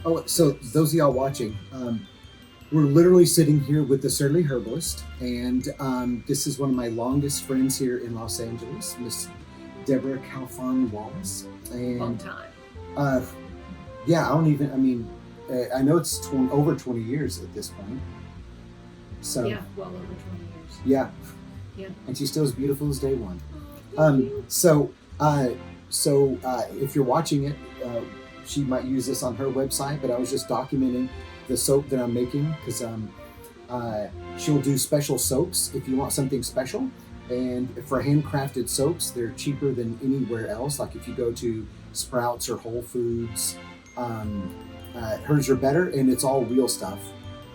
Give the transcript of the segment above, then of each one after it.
Oh, so those of y'all watching, we're literally sitting here with the Surly Herbalist, and this is one of my longest friends here in Los Angeles, Miss Deborah Calfon Wallace. And long time. Yeah, I I know it's over 20 years at this point. So Yeah, well over 20 years. Yeah. Yeah. And she's still as beautiful as day one. Thank you. So if you're watching it, she might use this on her website, but I was just documenting the soap that I'm making because she'll do special soaps if you want something special. And for handcrafted soaps, they're cheaper than anywhere else. Like if you go to Sprouts or Whole Foods, hers are better, and it's all real stuff.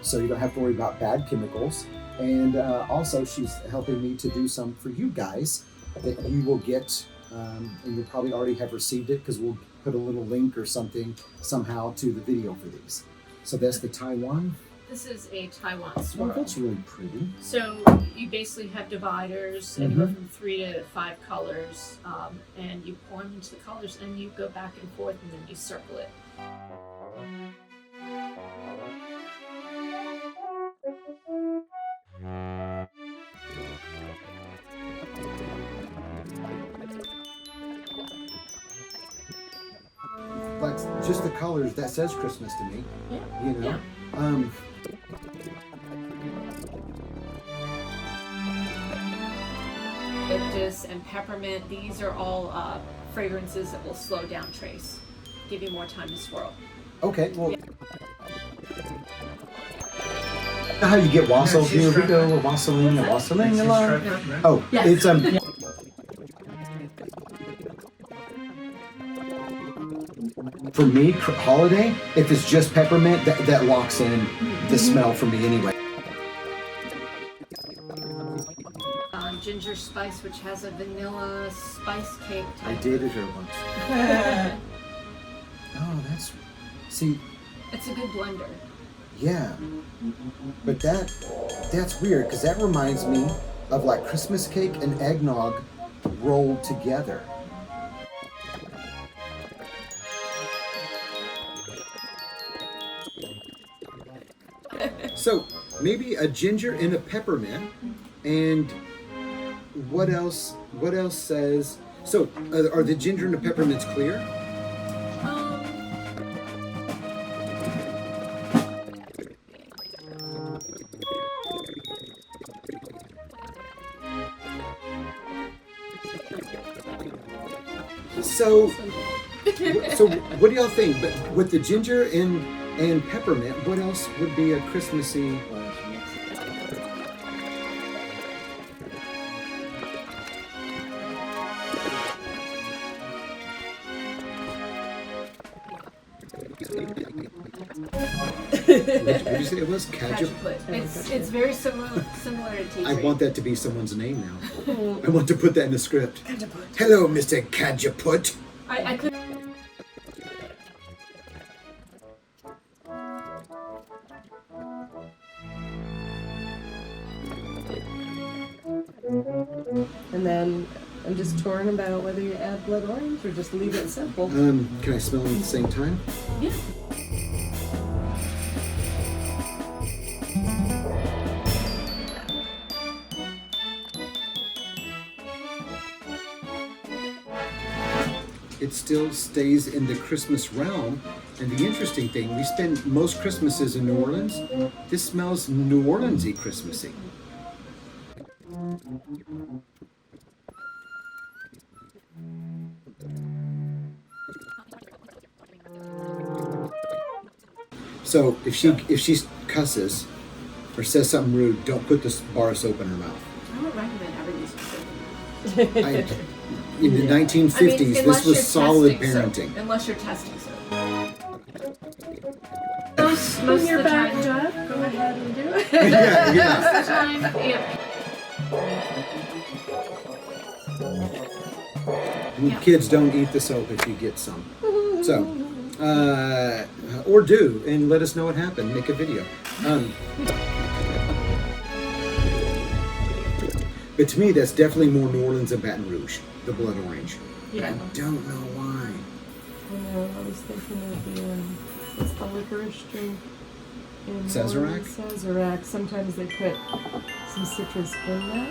So you don't have to worry about bad chemicals. And also she's helping me to do some for you guys that you will get, and you'll probably already have received it because we'll put a little link or something somehow to the video for these. So that's the Taiwan. This is a Taiwan Oh, swirl. that's really pretty. So you basically have dividers, anywhere from 3 to 5 colors, and you pour them into the colors, and you go back and forth, and then you circle it. Like just the colors, that says Christmas to me. Yeah. You know. Yeah. Eucalyptus and peppermint, these are all fragrances that will slow down trace, give you more time to swirl. Okay, well. Yeah. How you get wassail? Here we go, a wassailing along. Oh, yeah. It's for me, holiday, if it's just peppermint, that locks in the smell for me anyway. Ginger spice, which has a vanilla spice cake type. I dated her once. Oh, see. It's a good blender. Yeah, but that's weird because that reminds me of like Christmas cake and eggnog rolled together. So maybe a ginger and a peppermint, and what else says? So are the ginger and the peppermints clear? So what do y'all think? But with the ginger and peppermint, what else would be a Christmassy? What did you say it was? Cajaput. It's very similar to tea. I want that to be someone's name now. I want to put that in the script. Cajaput. Hello, Mr. Cajaput. I could. And then I'm just torn about whether you add blood orange or just leave it simple. Can I smell them at the same time? Yeah. It still stays in the Christmas realm. And the interesting thing, we spend most Christmases in New Orleans. This smells New Orleans-y Christmassy. So if she cusses or says something rude, don't put this bar of soap in her mouth. I don't recommend ever using soap. In the 1950s, this was solid parenting. Soap, unless you're testing soap. Most of your the back time, job, go ahead and do it. Yeah. Most of the time, yeah. Kids don't eat the soap if you get some. So, or do, and let us know what happened. Make a video. But to me, that's definitely more New Orleans than Baton Rouge, the blood orange. Yeah. I don't know why. I know, I was thinking of the what's the licorice drink? In Sazerac? Sazerac. Sometimes they put some citrus in that.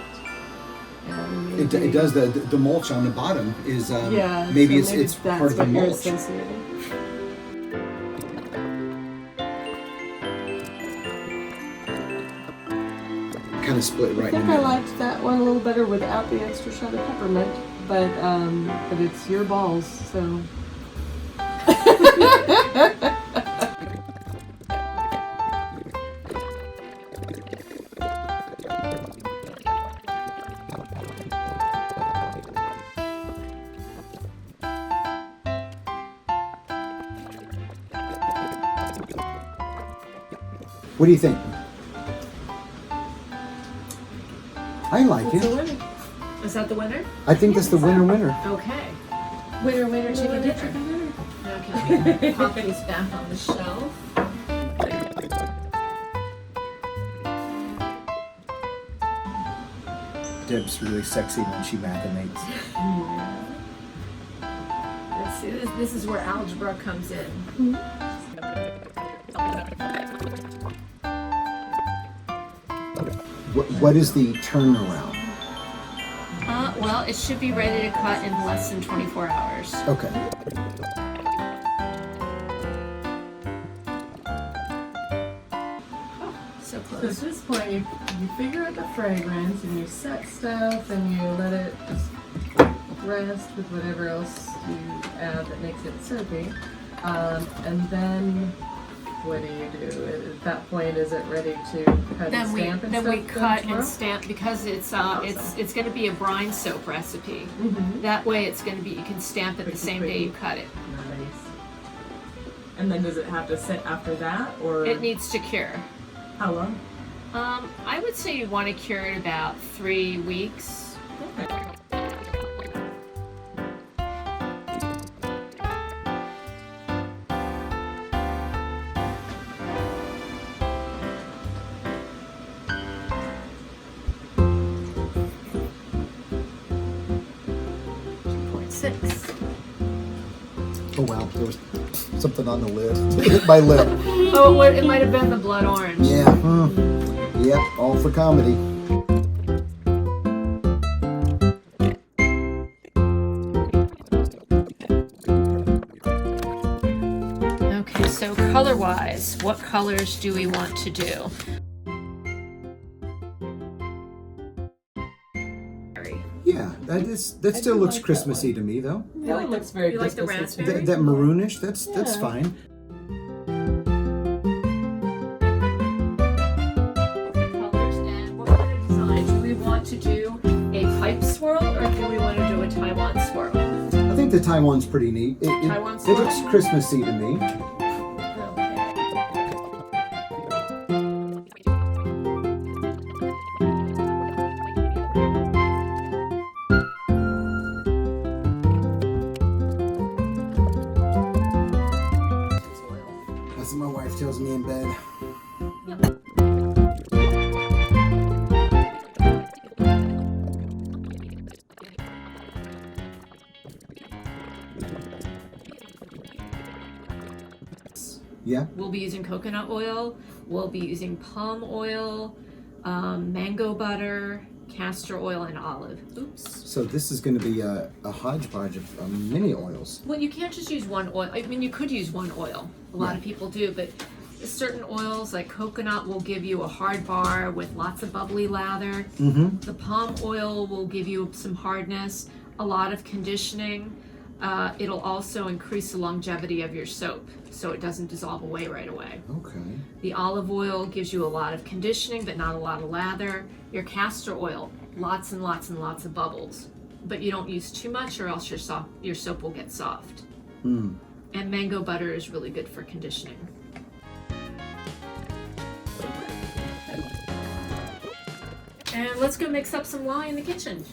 And It does. The mulch on the bottom is yeah. maybe so it's that's part of the what you're mulch. associating. Kind of split right I in think the I middle. liked that one a little better without the extra shot of peppermint, but it's your balls, so. What do you think? I like What's the it. winner? Is that the winner? I think that's the winner. Okay. Winner, winner, chicken dinner. Okay, let me pop these back on the shelf. Deb's really sexy when she mathemates. Let's see, this is where algebra comes in. What is the turnaround? Well, it should be ready to cut in less than 24 hours. Okay. So So at close. this point, you figure out the fragrance and you set stuff and you let it just rest with whatever else you add that makes it soapy. And then what do you do? At that point, is it ready to cut and stamp and Then stuff? we cut tomorrow? and stamp because it's going to be a brine soap recipe. Mhm. That way, it's going to be you can stamp it the Pretty same quick. day you cut it. Nice. And then does it have to sit after that, or It needs to cure. how long? I would say you want to cure it about 3 weeks. Okay. Oh wow, there was something on the lid. It hit my lip. Oh, it might have been the blood orange. Yeah. Yep. All for comedy. Okay, so color-wise, what colors do we want to do? Yeah, that still looks like that Christmassy to me though. Yeah, it looks very you like the Christmassy. raspberry? That maroonish, that's Yeah. fine. Colors, and what kind of design? Do we want to do a pipe swirl or do we want to do a Taiwan swirl? I think the Taiwan's pretty neat. Taiwan It looks swirl? Christmassy to me. That's what my wife tells me in bed. Yeah. We'll be using coconut oil, we'll be using palm oil, mango butter, castor oil, and olive. Oops. So this is going to be a hodgepodge of many oils. Well, you can't just use one oil. I mean, you could use one oil. A lot of people do, but certain oils like coconut will give you a hard bar with lots of bubbly lather. Mm-hmm. The palm oil will give you some hardness, a lot of conditioning. It'll also increase the longevity of your soap so it doesn't dissolve away right away. Okay. The olive oil gives you a lot of conditioning but not a lot of lather. Your castor oil, lots and lots and lots of bubbles. But you don't use too much or else your soap will get soft. Mm. And mango butter is really good for conditioning. And let's go mix up some lye in the kitchen.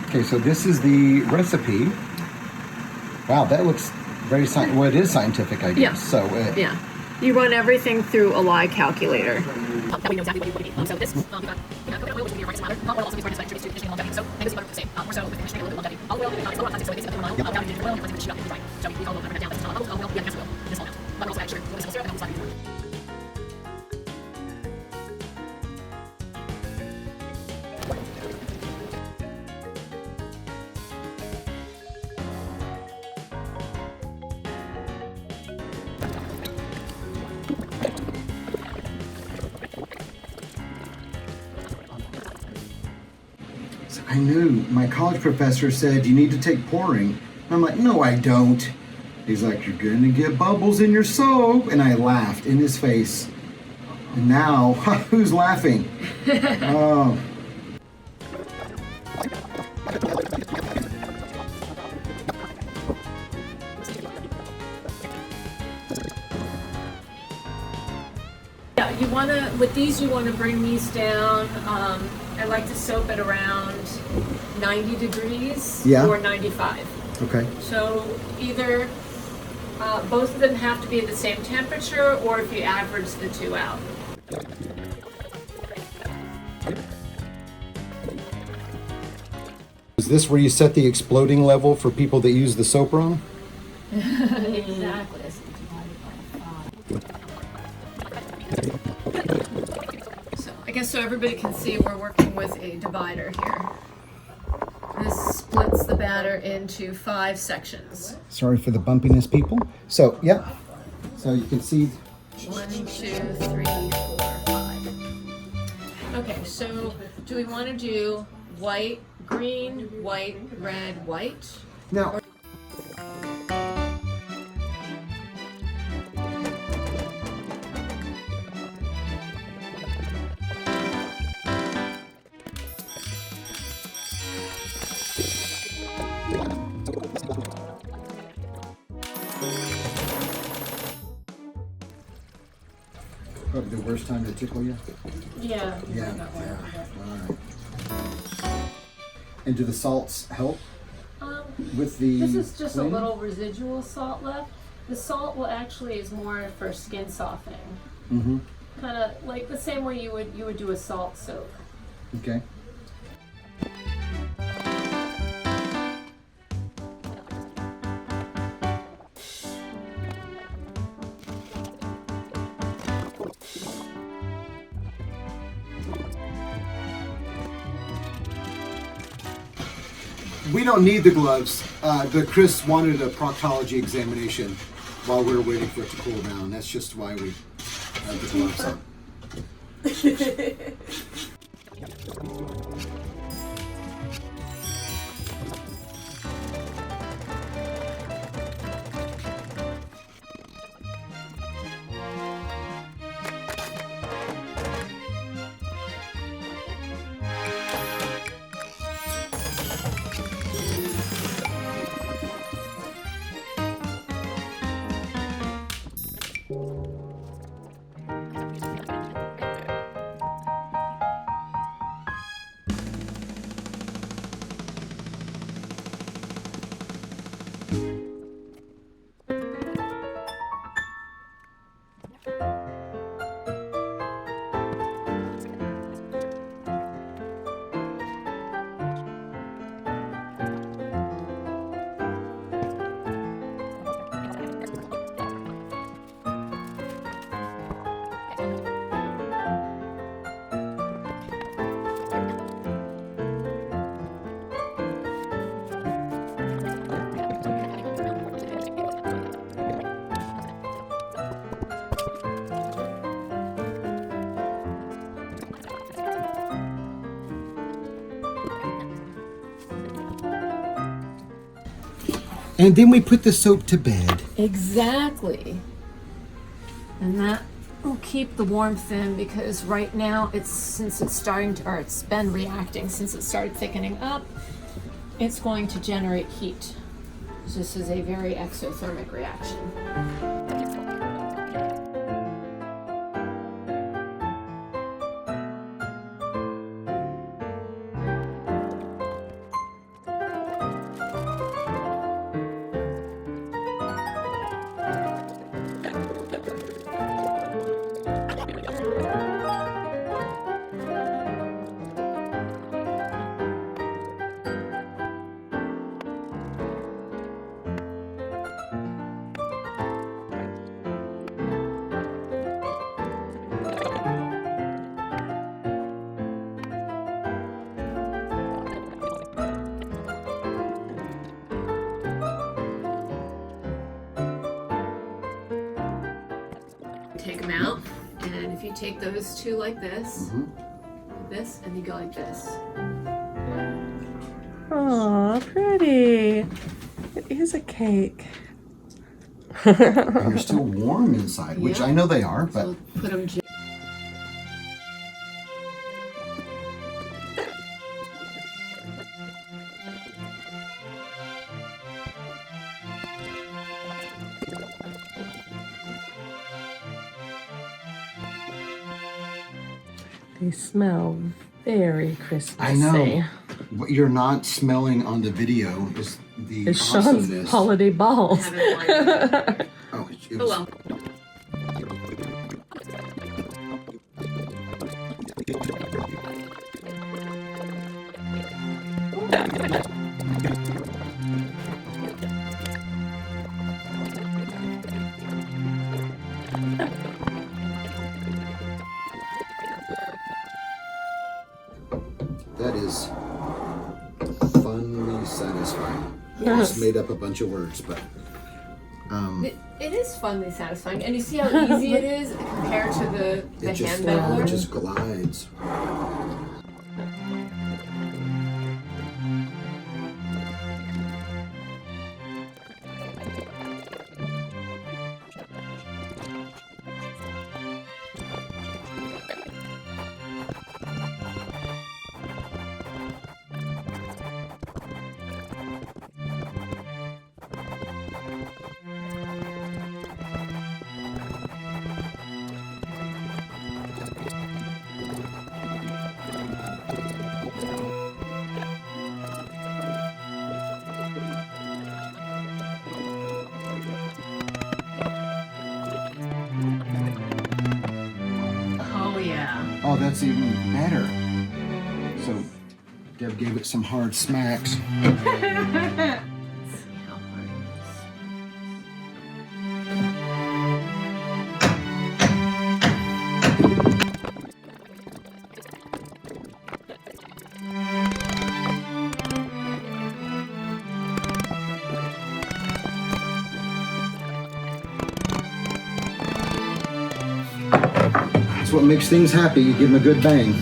Okay, so this is the recipe. Wow, that looks Very well, it is scientific, I guess. Yeah. So Yeah. You run everything through a lye calculator. That way you know exactly what you need. So this, we've got coconut oil, which would be your brightest lather. Oil also means brightest contributes to conditioning and longevity. So, and this is butter, the same. More so with conditioning, a little bit longevity. Olive oil, it's lower on plastic, so it makes it a little mild. Down to oil, because it's shoot up and dry. So we call it that down. This is not olive oil, we have castor oil. This small amount. Butter also added sugar, with a simple syrup, and also slightly. I knew. My college professor said you need to take pouring. I'm like, no, I don't. He's like, you're going to get bubbles in your soap. And I laughed in his face. And now, who's laughing? Oh. Yeah, you want to, with these, you want to bring these down. I like to soap it around 90 degrees or 95. Okay. So either both of them have to be at the same temperature, or if you average the two out. Is this where you set the exploding level for people that use the soap wrong? Exactly. So I guess so everybody can see we're working with a divider here. This splits the batter into 5 sections. Sorry for the bumpiness, people. So, yeah. So you can see. 1, 2, 3, 4, 5. Okay, so do we want to do white, green, white, red, white? Now, probably the worst time to tickle you. Yeah. Yeah. All right. And do the salts help with the? This is just cleaning? a little residual salt left. The salt will actually is more for skin softening. Mm-hmm. Kind of like the same way you would do a salt soak. Okay. We don't need the gloves, but Chris wanted a proctology examination while we were waiting for it to cool down. That's just why we have the gloves on. And then we put the soap to bed. Exactly. And that will keep the warmth in, because right now since it's been reacting since it started thickening up, it's going to generate heat. This is a very exothermic reaction. you take those two like this, Mm-hmm. and you go like this. Aw, pretty. It is a cake. And they're still warm inside, which Yeah. I know they are, but So put them. They smell very Christmassy. I know. What you're not smelling on the video is the It's awesomeness. Sean's holiday balls. Have it lined Oh, it Oh was, well. that is funly satisfying. I just made up a bunch of words, but It is funly satisfying, and you see how easy it is compared to the it just, hand beveler. it just glides. Oh yeah. Oh, that's even better. So Deb gave it some hard smacks. See how hard it is. That's what makes things happy. You give them a good bang.